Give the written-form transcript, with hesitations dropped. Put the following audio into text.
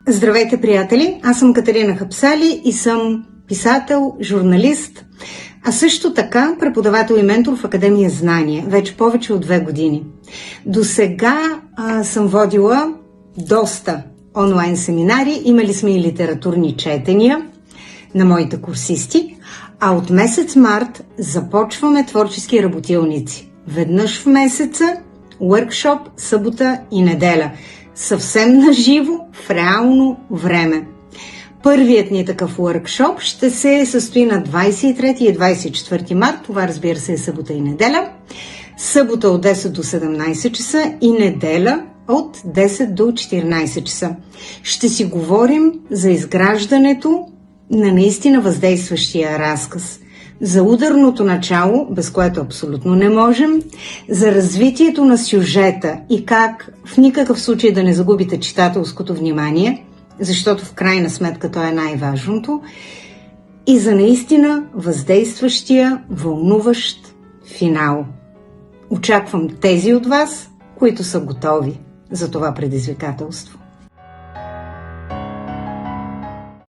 Здравейте, приятели! Аз съм Катерина Хапсали и съм писател, журналист, а също така преподавател и ментор в Академия Знания, вече повече от 2 години. До сега съм водила доста онлайн семинари, имали сме и литературни четения на моите курсисти, а от месец март започваме творчески работилници. Веднъж в месеца, уъркшоп, събота и неделя. Съвсем наживо, в реално време. Първият ни такъв уъркшоп ще се състои на 23 и 24 март. Това, разбира се, е събота и неделя. Събота от 10 до 17 часа и неделя от 10 до 14 часа. Ще си говорим за изграждането на наистина въздействащия разказ, за ударното начало, без което абсолютно не можем, за развитието на сюжета и как в никакъв случай да не загубите читателското внимание, защото в крайна сметка то е най-важното, и за наистина въздействащия, вълнуващ финал. Очаквам тези от вас, които са готови за това предизвикателство.